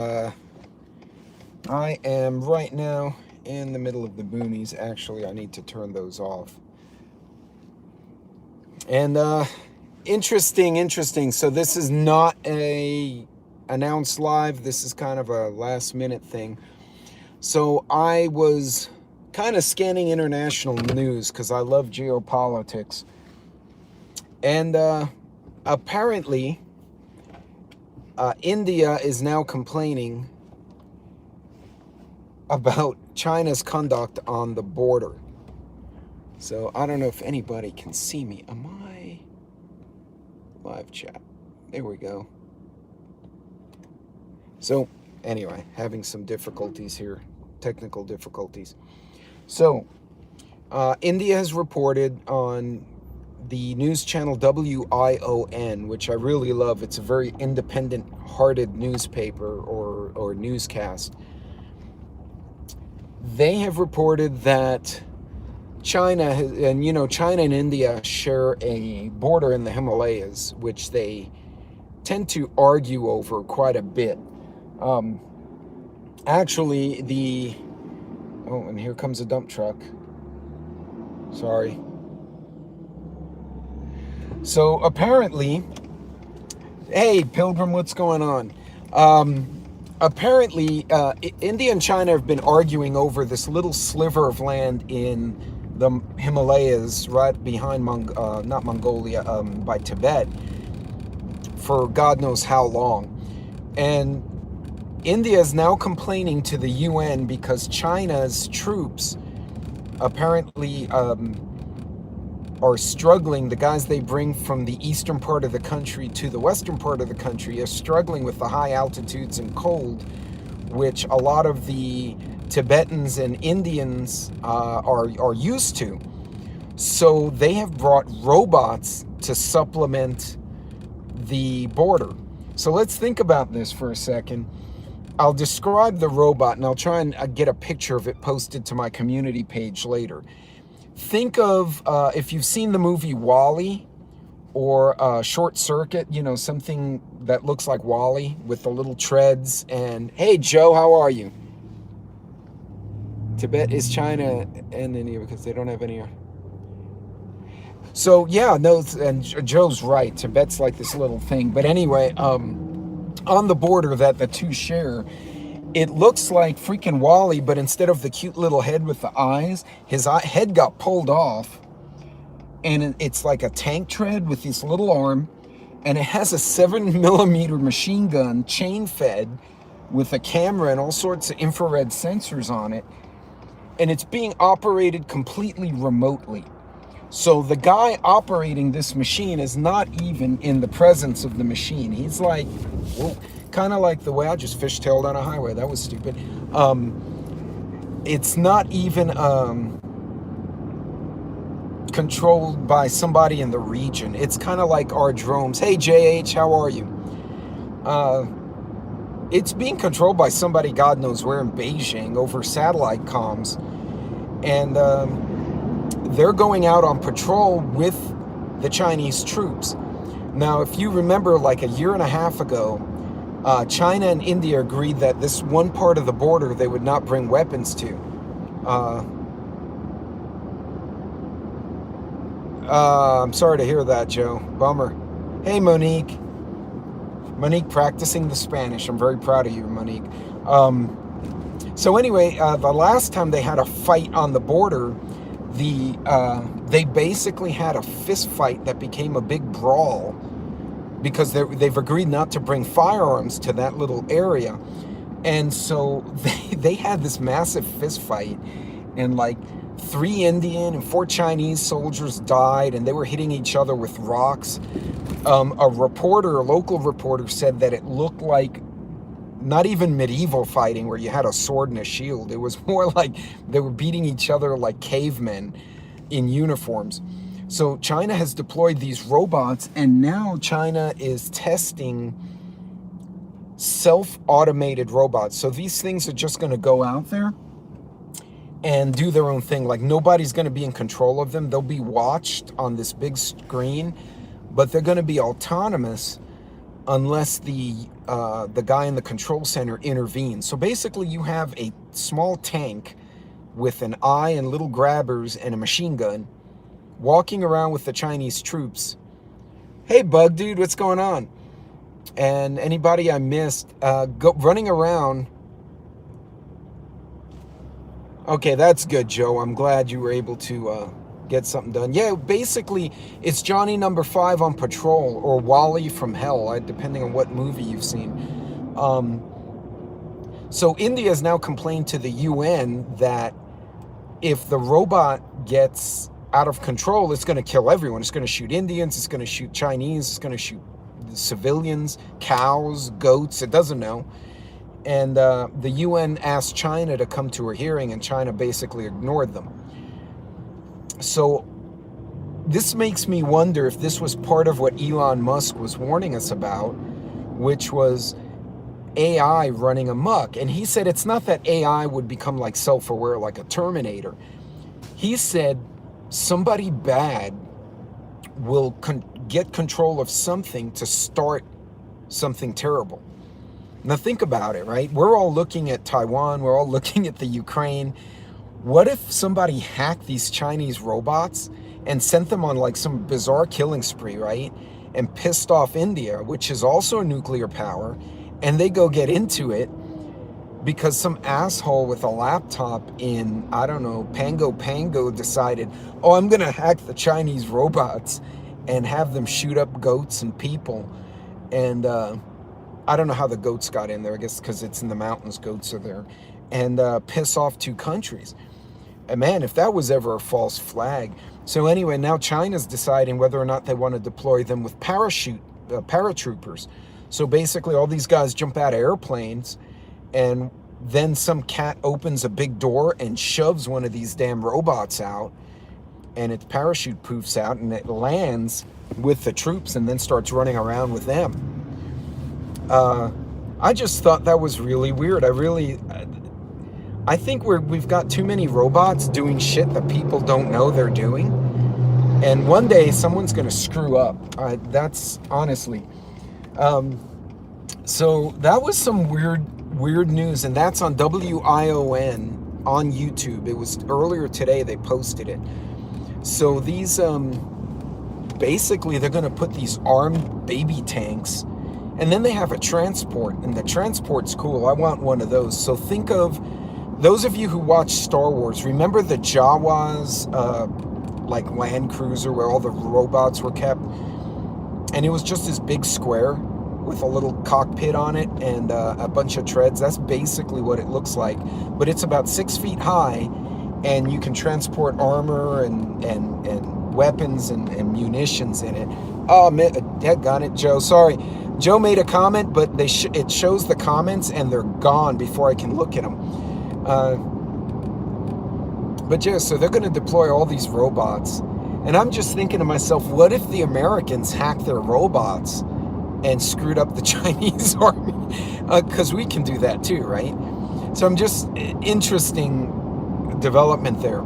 I am right now in the middle of the boonies. Actually, I need to turn those off. And interesting. So this is not a announced live. This is kind of a last minute thing. So I was kind of scanning international news because I love geopolitics. And apparently, India is now complaining about China's conduct on the border. So I don't know if anybody can see me. Am I live chat? There we go. So anyway, having some difficulties here, technical difficulties. So India has reported on the news channel WION, which I really love. It's a very independent-hearted newspaper or newscast. They have reported that China and India share a border in the Himalayas, which they tend to argue over quite a bit. Actually, and here comes a dump truck. Sorry. So apparently, hey Pilgrim, what's going on? Apparently, India and China have been arguing over this little sliver of land in the Himalayas, right behind not Mongolia, by Tibet, for God knows how long. And India is now complaining to the UN because China's troops apparently are struggling. The guys they bring from the eastern part of the country to the western part of the country are struggling with the high altitudes and cold, which a lot of the Tibetans and Indians are used to. So they have brought robots to supplement the border. So let's think about this for a second. I'll describe the robot and I'll try and get a picture of it posted to my community page later. Think of, if you've seen the movie WALL-E or Short Circuit, something that looks like WALL-E with the little treads. And hey, Joe, how are you? Tibet is China and India because they don't have any. So yeah, no, and Joe's right. Tibet's like this little thing. But anyway, on the border that the two share, it looks like freaking WALL-E, but instead of the cute little head with the eyes, his head got pulled off, and it's like a tank tread with this little arm, and it has a 7mm machine gun, chain-fed, with a camera and all sorts of infrared sensors on it, and it's being operated completely remotely. So the guy operating this machine is not even in the presence of the machine. He's like, whoa. Kind of like the way I just fishtailed on a highway. That was stupid. It's not even controlled by somebody in the region. It's kind of like our drones. Hey, JH, how are you? It's being controlled by somebody God knows where in Beijing over satellite comms. And they're going out on patrol with the Chinese troops. Now, if you remember, like a year and a half ago, China and India agreed that this one part of the border they would not bring weapons to. I'm sorry to hear that, Joe. Bummer. Hey, Monique. Monique practicing the Spanish. I'm very proud of you, Monique. So anyway, the last time they had a fight on the border, they basically had a fist fight that became a big brawl, because they've agreed not to bring firearms to that little area. And so they had this massive fist fight, and like 3 Indian and 4 Chinese soldiers died, and they were hitting each other with rocks. A local reporter said that it looked like not even medieval fighting where you had a sword and a shield. It was more like they were beating each other like cavemen in uniforms. So China has deployed these robots, and now China is testing self-automated robots. So these things are just going to go out there and do their own thing. Like, nobody's going to be in control of them. They'll be watched on this big screen, but they're going to be autonomous unless the the guy in the control center intervened. So basically you have a small tank with an eye and little grabbers and a machine gun walking around with the Chinese troops. Hey, Bug Dude, what's going on? And anybody I missed, running around. Okay, that's good, Joe. I'm glad you were able to get something done. Yeah, basically, it's Johnny Number 5 on patrol, or Wally from Hell, depending on what movie you've seen. So India has now complained to the UN that if the robot gets out of control, it's going to kill everyone. It's going to shoot Indians, it's going to shoot Chinese, it's going to shoot civilians, cows, goats, it doesn't know. And the UN asked China to come to a hearing, and China basically ignored them. So this makes me wonder if this was part of what Elon Musk was warning us about, which was AI running amok. And he said it's not that AI would become like self-aware, like a Terminator. He said somebody bad will get control of something to start something terrible. Now think about it, right? We're all looking at Taiwan. We're all looking at the Ukraine. What if somebody hacked these Chinese robots and sent them on like some bizarre killing spree, right? And pissed off India, which is also a nuclear power, and they go get into it because some asshole with a laptop in, I don't know, Pango decided, oh, I'm going to hack the Chinese robots and have them shoot up goats and people. And I don't know how the goats got in there. I guess because it's in the mountains, goats are there. And piss off 2 countries. And man, if that was ever a false flag. So anyway, now China's deciding whether or not they want to deploy them with paratroopers. So basically all these guys jump out of airplanes, and then some cat opens a big door and shoves one of these damn robots out, and its parachute poofs out, and it lands with the troops and then starts running around with them. I just thought that was really weird. I think we've got too many robots doing shit that people don't know they're doing. And one day someone's going to screw up. That's honestly. So that was some weird news. And that's on WION on YouTube. It was earlier today they posted it. So these, basically they're going to put these armed baby tanks. And then they have a transport. And the transport's cool. I want one of those. So think of those of you who watch Star Wars, remember the Jawas, like Land Cruiser where all the robots were kept? And it was just this big square with a little cockpit on it and a bunch of treads. That's basically what it looks like. But it's about 6 feet high, and you can transport armor and weapons and munitions in it. Oh, daggone it, Joe. Sorry. Joe made a comment, but it shows the comments and they're gone before I can look at them. But yeah, so they're going to deploy all these robots. And I'm just thinking to myself, what if the Americans hacked their robots and screwed up the Chinese army? Because we can do that too, right? So I'm just, interesting development there.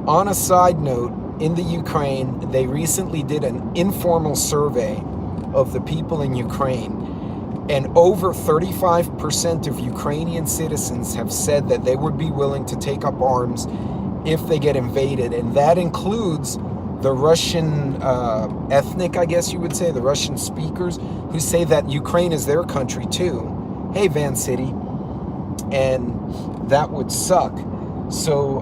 On a side note, in the Ukraine, they recently did an informal survey of the people in Ukraine. And over 35% of Ukrainian citizens have said that they would be willing to take up arms if they get invaded. And that includes the Russian ethnic, I guess you would say, the Russian speakers, who say that Ukraine is their country too. Hey, Van City. And that would suck. So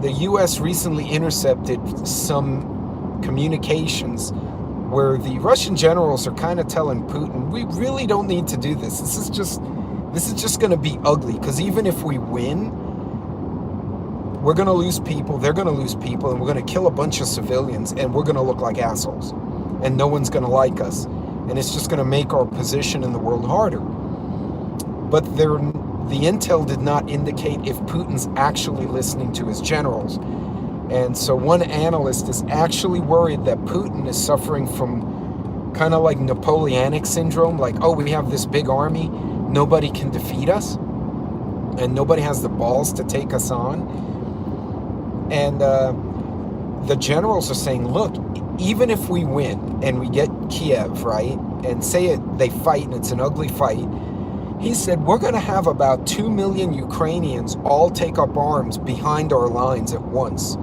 the U.S. recently intercepted some communications where the Russian generals are kind of telling Putin, we really don't need to do this. This is just going to be ugly, because even if we win, we're going to lose people, they're going to lose people, and we're going to kill a bunch of civilians, and we're going to look like assholes, and no one's going to like us, and it's just going to make our position in the world harder. But the intel did not indicate if Putin's actually listening to his generals. And so one analyst is actually worried that Putin is suffering from kind of like Napoleonic syndrome, like, oh, we have this big army, nobody can defeat us, and nobody has the balls to take us on. And the generals are saying, look, even if we win and we get Kiev, right, and say they fight and it's an ugly fight, he said, we're going to have about 2 million Ukrainians all take up arms behind our lines at once.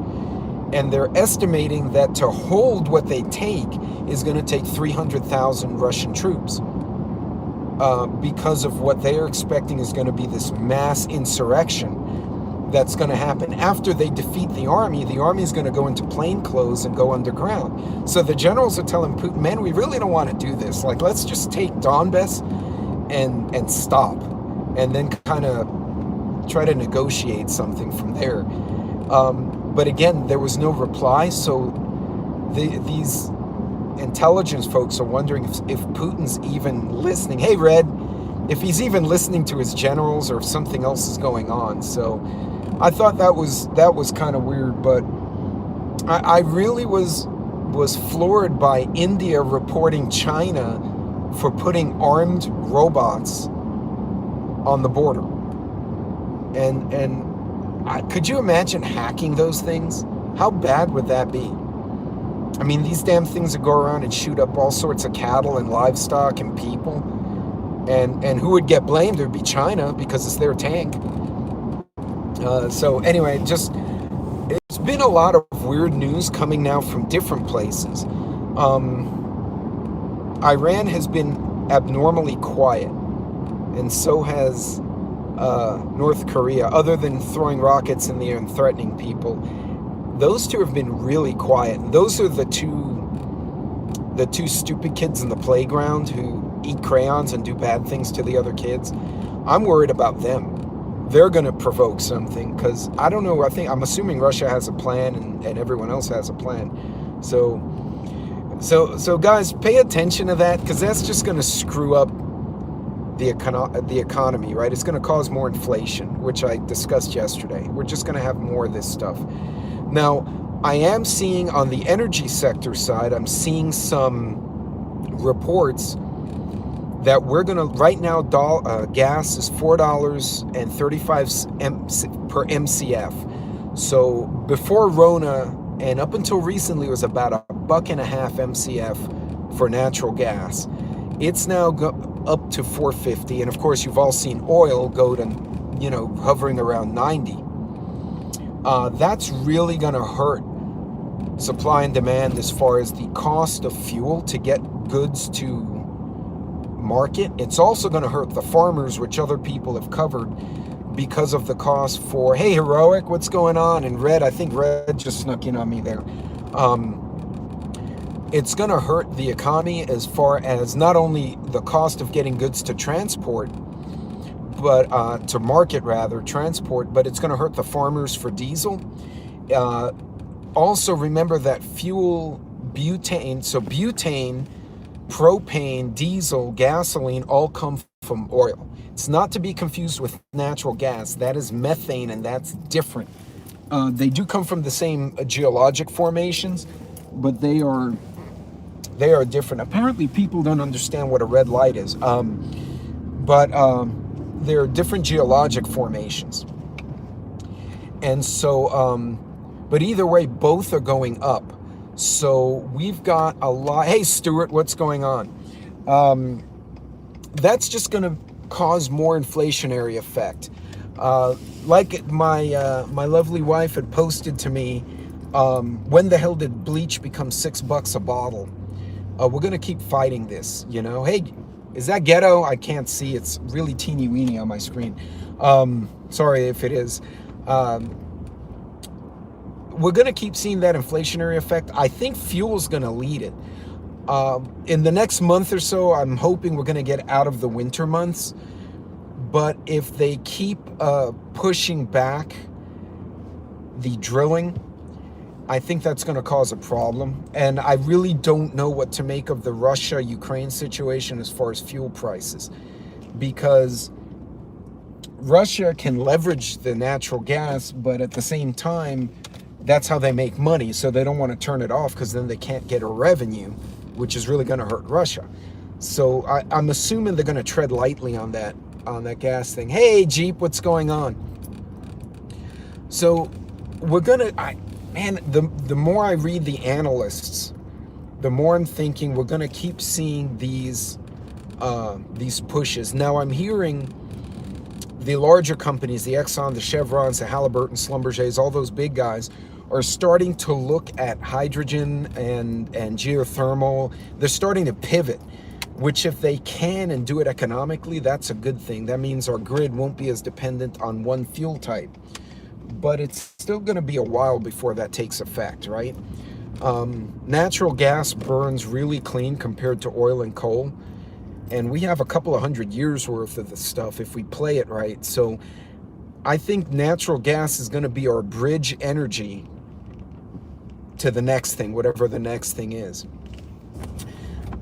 And they're estimating that to hold what they take is going to take 300,000 Russian troops, because of what they're expecting is going to be this mass insurrection that's going to happen. After they defeat the army is going to go into plain clothes and go underground. So the generals are telling Putin, man, we really don't want to do this. Like, let's just take Donbass and stop, and then kind of try to negotiate something from there. But again, there was no reply, so these intelligence folks are wondering if Putin's even listening. Hey, Red, if he's even listening to his generals or if something else is going on. So I thought that was kind of weird, but I really was floored by India reporting China for putting armed robots on the border. And could you imagine hacking those things? How bad would that be? I mean, these damn things would go around and shoot up all sorts of cattle and livestock and people. And who would get blamed? It would be China, because it's their tank. So anyway, it's been a lot of weird news coming now from different places. Iran has been abnormally quiet, and so has North Korea, other than throwing rockets in the air and threatening people. Those two have been really quiet. Those are the two stupid kids in the playground who eat crayons and do bad things to the other kids. I'm worried about them. They're going to provoke something, because I don't know. I'm assuming Russia has a plan, and everyone else has a plan. So guys, pay attention to that, because that's just going to screw up the economy, right? It's going to cause more inflation, which I discussed yesterday. We're just going to have more of this stuff. Now, I am seeing on the energy sector side, I'm seeing some reports that we're going to, right now, gas is $4.35 per MCF. So before Rona, and up until recently, it was about $1.50 MCF for natural gas. It's now up to $4.50, and of course, you've all seen oil go to, hovering around 90. That's really going to hurt supply and demand as far as the cost of fuel to get goods to market. It's also going to hurt the farmers, which other people have covered, because of the cost for, hey, Heroic, what's going on? And Red, I think Red just snuck in on me there. It's going to hurt the economy as far as not only the cost of getting goods to transport, but to market rather, transport, but it's going to hurt the farmers for diesel. Also remember that fuel, butane, so butane, propane, diesel, gasoline all come from oil. It's not to be confused with natural gas. That is methane, and that's different. They do come from the same geologic formations, but they are different. Apparently people don't understand what a red light is, but there are different geologic formations. And so, but either way, both are going up. So we've got a lot. Hey, Stuart, what's going on? That's just going to cause more inflationary effect. Like my lovely wife had posted to me, when the hell did bleach become $6 a bottle? We're going to keep fighting this, Hey, is that ghetto? I can't see. It's really teeny weeny on my screen. Sorry if it is. We're going to keep seeing that inflationary effect. I think fuel's going to lead it. In the next month or so, I'm hoping we're going to get out of the winter months. But if they keep pushing back the drilling, I think that's going to cause a problem. And I really don't know what to make of the Russia-Ukraine situation as far as fuel prices, because Russia can leverage the natural gas, but at the same time, that's how they make money. So they don't want to turn it off, because then they can't get a revenue, which is really going to hurt Russia. So I'm assuming they're going to tread lightly on that gas thing. Hey, Jeep, what's going on? So we're going to, man, the more I read the analysts, the more I'm thinking we're going to keep seeing these pushes. Now I'm hearing the larger companies, the Exxon, the Chevrons, the Halliburton, Schlumbergers, all those big guys are starting to look at hydrogen and geothermal. They're starting to pivot, which if they can and do it economically, that's a good thing. That means our grid won't be as dependent on one fuel type. But it's still going to be a while before that takes effect, right? Natural gas burns really clean compared to oil and coal. And we have a couple of 100 years worth of this stuff if we play it right. So I think natural gas is going to be our bridge energy to the next thing, whatever the next thing is.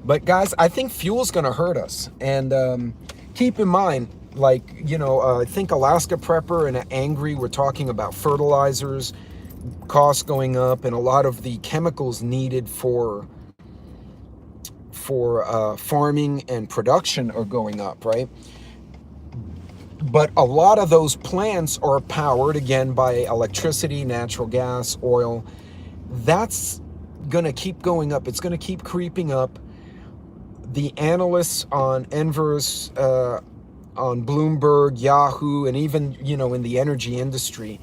But guys, I think fuel's going to hurt us. And keep in mind, like, I think Alaska Prepper and Angry were talking about fertilizers, costs going up, and a lot of the chemicals needed for farming and production are going up, right? But a lot of those plants are powered, again, by electricity, natural gas, oil. That's going to keep going up. It's going to keep creeping up. The analysts on Enverus, on Bloomberg, Yahoo, and even, in the energy industry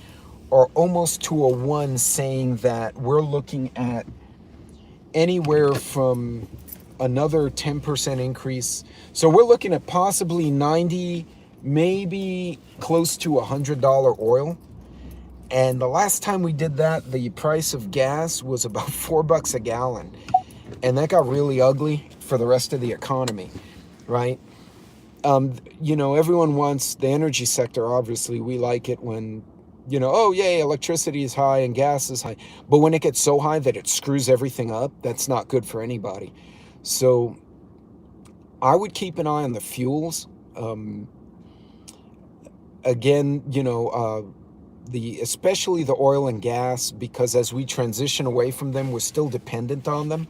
are almost to a one saying that we're looking at anywhere from another 10% increase. So we're looking at possibly 90, maybe close to $100 oil. And the last time we did that, the price of gas was about $4 a gallon. And that got really ugly for the rest of the economy, right? Everyone wants the energy sector. Obviously, we like it when, oh, yay, electricity is high and gas is high. But when it gets so high that it screws everything up, that's not good for anybody. So I would keep an eye on the fuels. Again, especially the oil and gas, because as we transition away from them, we're still dependent on them.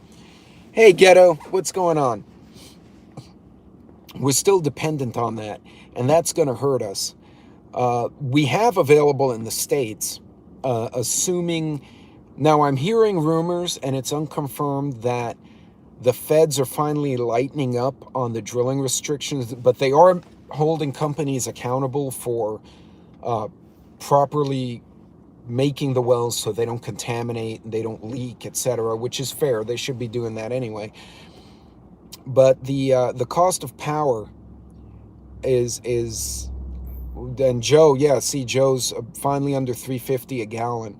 Hey, Ghetto, what's going on? We're still dependent on that, and that's going to hurt us. We have available in the States, assuming, now I'm hearing rumors, and it's unconfirmed, that the feds are finally lightening up on the drilling restrictions, but they are holding companies accountable for properly making the wells so they don't contaminate, they don't leak, etc., which is fair. They should be doing that anyway. But the cost of power is and Joe, Joe's finally under $3.50 a gallon.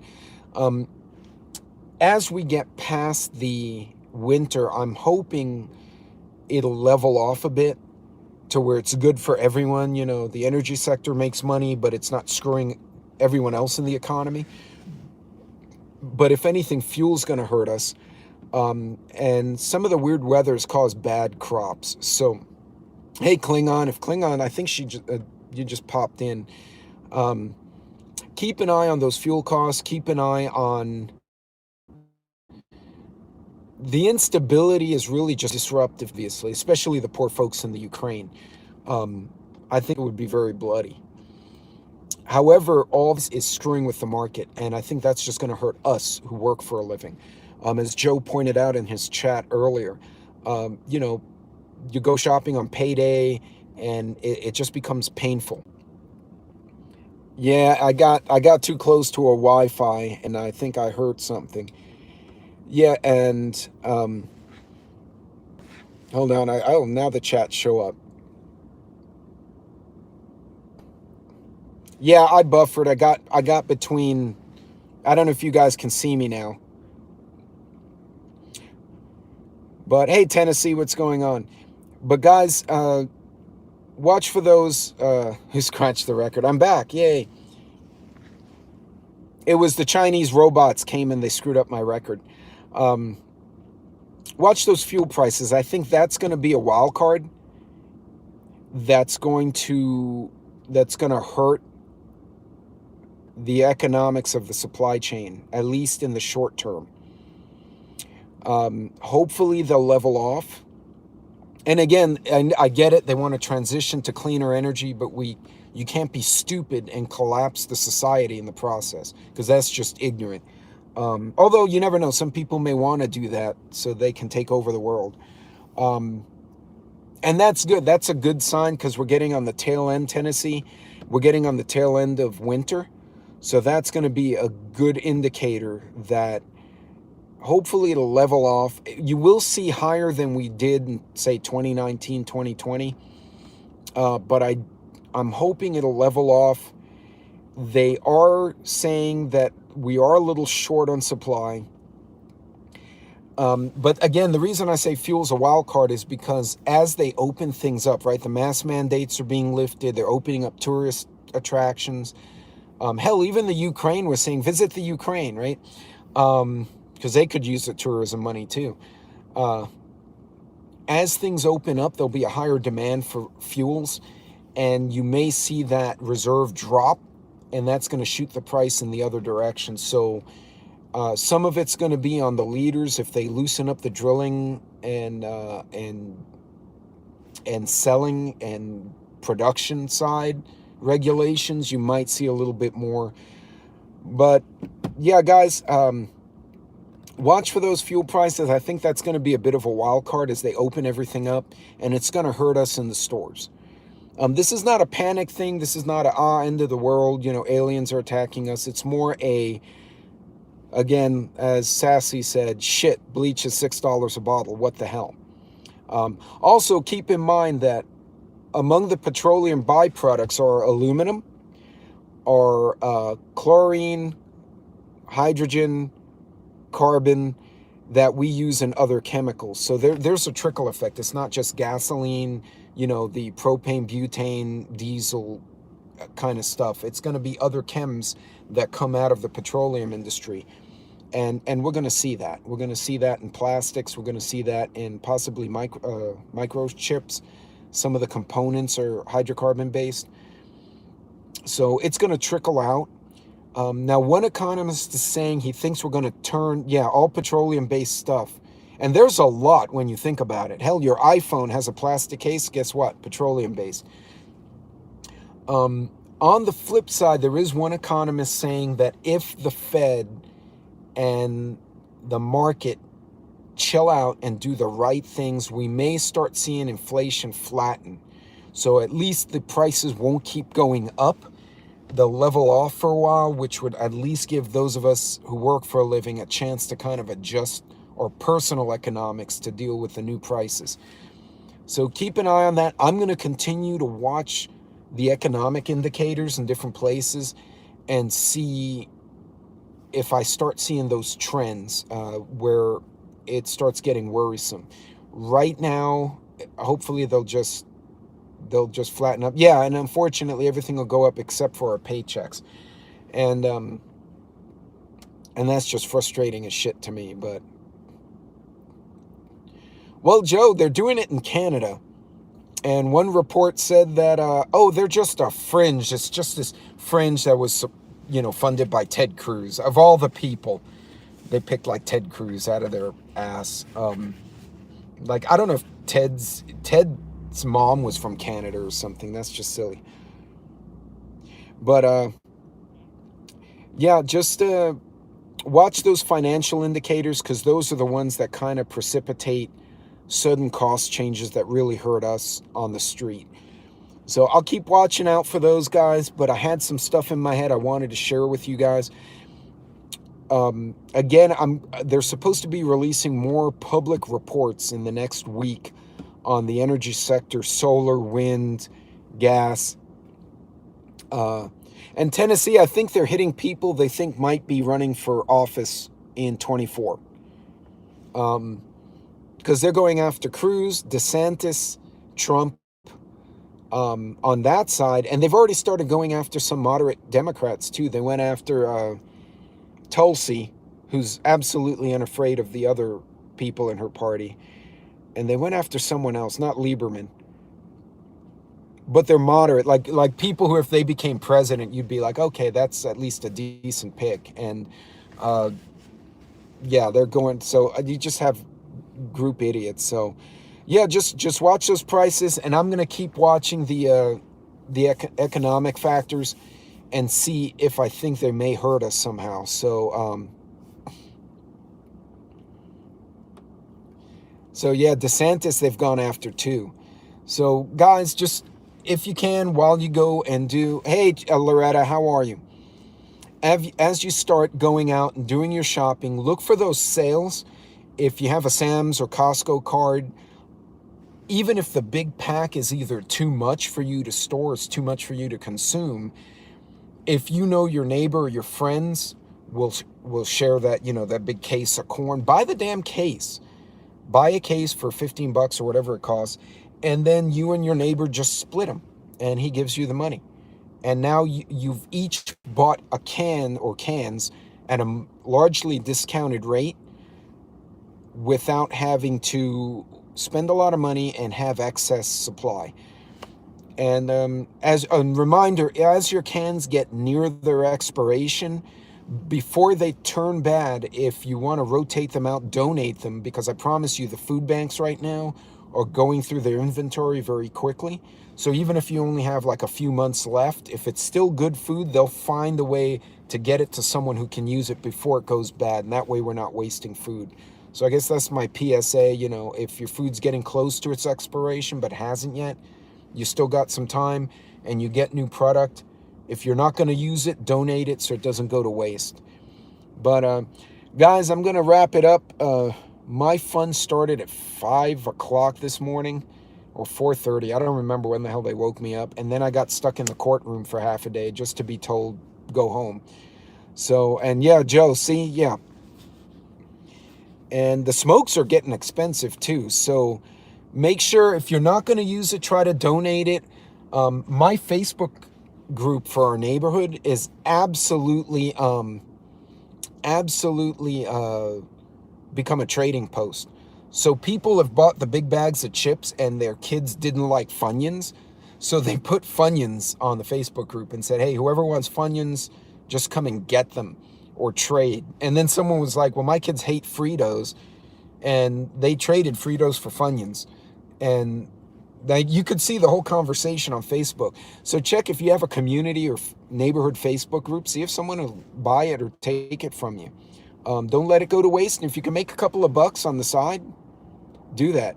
As we get past the winter, I'm hoping it'll level off a bit to where it's good for everyone. The energy sector makes money, but it's not screwing everyone else in the economy. But if anything, fuel's going to hurt us. And some of the weird weathers cause bad crops. So, hey, Klingon, I think you just popped in. Keep an eye on those fuel costs. Keep an eye on the instability. Is really just disruptive, obviously, especially the poor folks in the Ukraine. I think it would be very bloody. However, all this is screwing with the market, and I think that's just going to hurt us who work for a living. As Joe pointed out in his chat earlier, you go shopping on payday, and it just becomes painful. Yeah, I got too close to a Wi-Fi, and I think I heard something. Yeah, and hold on, now the chat show up. Yeah, I buffered. I got between. I don't know if you guys can see me now. But hey, Tennessee, what's going on? But guys, watch for those who scratched the record. I'm back. Yay. It was the Chinese robots came and they screwed up my record. Watch those fuel prices. I think that's going to be a wild card. That's going to hurt the economics of the supply chain, at least in the short term. Hopefully they'll level off. And again, I get it, they want to transition to cleaner energy, but you can't be stupid and collapse the society in the process, because that's just ignorant. Although you never know, some people may want to do that so they can take over the world. Um, and that's good. That's a good sign because we're getting on the tail end, Tennessee. We're getting on the tail end of winter. So that's going to be a good indicator that hopefully it'll level off. You will see higher than we did in, say, 2019, 2020. But I'm hoping it'll level off. They are saying that we are a little short on supply. But again, the reason I say fuel's a wild card is because as they open things up, right, the mask mandates are being lifted. They're opening up tourist attractions. Hell, even the Ukraine was saying, visit the Ukraine, right? Because they could use the tourism money too. As things open up, there'll be a higher demand for fuels, and you may see that reserve drop, and that's going to shoot the price in the other direction. So some of it's going to be on the leaders if they loosen up the drilling and selling and production side regulations. You might see a little bit more. But yeah, guys, watch for those fuel prices. I think that's going to be a bit of a wild card as they open everything up, and it's going to hurt us in the stores. This is not a panic thing. This is not end of the world, aliens are attacking us. It's more again, as Sassy said, shit, bleach is $6 a bottle. What the hell? Also, keep in mind that among the petroleum byproducts are aluminum, are chlorine, hydrogen, carbon that we use in other chemicals. So there's a trickle effect. It's not just gasoline, the propane, butane, diesel kind of stuff. It's going to be other chems that come out of the petroleum industry. And we're going to see that. We're going to see that in plastics. We're going to see that in possibly microchips. Some of the components are hydrocarbon based. So it's going to trickle out. Now, one economist is saying he thinks we're going to turn, all petroleum-based stuff. And there's a lot when you think about it. Hell, your iPhone has a plastic case. Guess what? Petroleum-based. On the flip side, there is one economist saying that if the Fed and the market chill out and do the right things, we may start seeing inflation flatten. So at least the prices won't keep going up. They'll level off for a while, which would at least give those of us who work for a living a chance to kind of adjust our personal economics to deal with the new prices. So keep an eye on that. I'm going to continue to watch the economic indicators in different places and see if I start seeing those trends where it starts getting worrisome. Right now, hopefully they'll just flatten up. Yeah, and unfortunately everything will go up except for our paychecks. And that's just frustrating as shit to me. But well, Joe, they're doing it in Canada. And one report said that they're just a fringe. It's just this fringe that was funded by Ted Cruz. Of all the people, they picked like Ted Cruz out of their ass. I don't know if Ted's mom was from Canada or something. That's just silly. But just watch those financial indicators, because those are the ones that kind of precipitate sudden cost changes that really hurt us on the street. So I'll keep watching out for those guys, but I had some stuff in my head I wanted to share with you guys. Again, they're supposed to be releasing more public reports in the next week on the energy sector, solar, wind, gas. And Tennessee, I think they're hitting people they think might be running for office in 24. Because they're going after Cruz, DeSantis, Trump on that side. And they've already started going after some moderate Democrats too. They went after Tulsi, who's absolutely unafraid of the other people in her party. And they went after someone else, not Lieberman. But they're moderate, like people who, if they became president, you'd be like, okay, that's at least a decent pick. And they're going, so you just have group idiots. So just watch those prices, and I'm going to keep watching the economic factors and see if I think they may hurt us somehow. So So yeah, DeSantis they've gone after too. So guys, just if you can, while you go and do, hey Loretta, how are you? As you start going out and doing your shopping, look for those sales. If you have a Sam's or Costco card, even if the big pack is either too much for you to store, it's too much for you to consume, if you know your neighbor or your friends will share that, that big case of corn, buy the damn case. Buy a case for $15 or whatever it costs, and then you and your neighbor just split them, and he gives you the money. And now you've each bought a can or cans at a largely discounted rate without having to spend a lot of money and have excess supply. And as a reminder, as your cans get near their expiration, before they turn bad, if you want to rotate them out, donate them, because I promise you the food banks right now are going through their inventory very quickly. So even if you only have like a few months left, if it's still good food, they'll find a way to get it to someone who can use it before it goes bad, and that way we're not wasting food. So I guess that's my PSA. If your food's getting close to its expiration but hasn't yet, you still got some time and you get new product. If you're not going to use it, donate it so it doesn't go to waste. But guys, I'm going to wrap it up. My fun started at 5 o'clock this morning, or 4:30. I don't remember when the hell they woke me up. And then I got stuck in the courtroom for half a day just to be told, go home. So, and yeah, Joe, see, yeah. And the smokes are getting expensive too. So make sure if you're not going to use it, try to donate it. My Facebook group for our neighborhood is absolutely become a trading post. So people have bought the big bags of chips and their kids didn't like Funyuns, so they put Funyuns on the Facebook group and said, hey, whoever wants Funyuns, just come and get them or trade. And then someone was like, well, my kids hate Fritos, and they traded Fritos for Funyuns. And you could see the whole conversation on Facebook. So check if you have a community or neighborhood Facebook group. See if someone will buy it or take it from you. Don't let it go to waste. And if you can make a couple of bucks on the side, do that.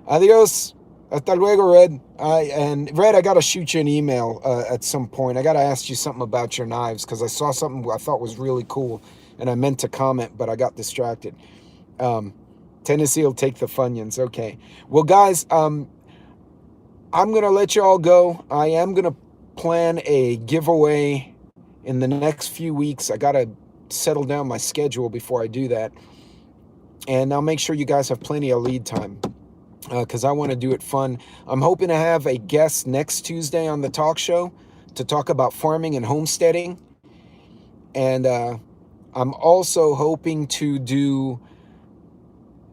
Adios. Hasta luego, Red. And Red, I got to shoot you an email at some point. I got to ask you something about your knives because I saw something I thought was really cool. And I meant to comment, but I got distracted. Tennessee will take the Funyuns. Okay. Well, guys, I'm going to let you all go. I am going to plan a giveaway in the next few weeks. I got to settle down my schedule before I do that. And I'll make sure you guys have plenty of lead time because I want to do it fun. I'm hoping to have a guest next Tuesday on the talk show to talk about farming and homesteading. And I'm also hoping to do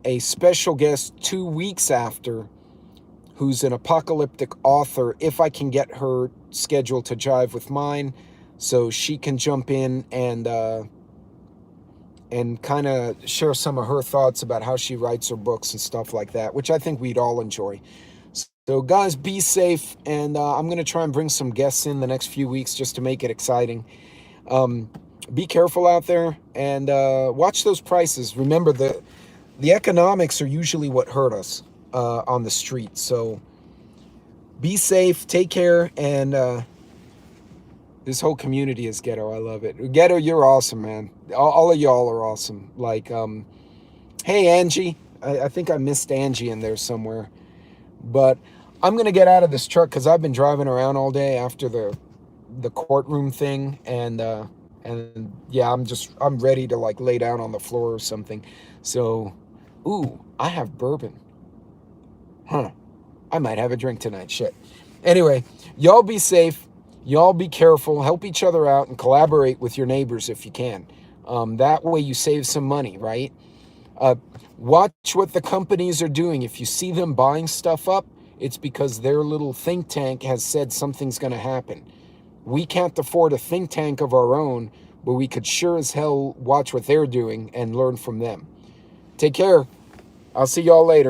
a special guest 2 weeks after, who's an apocalyptic author, if I can get her schedule to jive with mine, so she can jump in and kind of share some of her thoughts about how she writes her books and stuff like that, which I think we'd all enjoy. So guys, be safe, and I'm going to try and bring some guests in the next few weeks just to make it exciting. Be careful out there, and watch those prices. Remember, the economics are usually what hurt us on the street. So be safe, take care, and this whole community is ghetto. I love it. Ghetto, you're awesome, man. All of y'all are awesome. Like, hey, Angie. I think I missed Angie in there somewhere. But I'm going to get out of this truck because I've been driving around all day after the courtroom thing. And yeah, I'm ready to like lay down on the floor or something. So, ooh, I have bourbon. Huh. I might have a drink tonight. Shit. Anyway, y'all be safe. Y'all be careful. Help each other out and collaborate with your neighbors if you can. That way you save some money, right? Watch what the companies are doing. If you see them buying stuff up, it's because their little think tank has said something's going to happen. We can't afford a think tank of our own, but we could sure as hell watch what they're doing and learn from them. Take care. I'll see y'all later.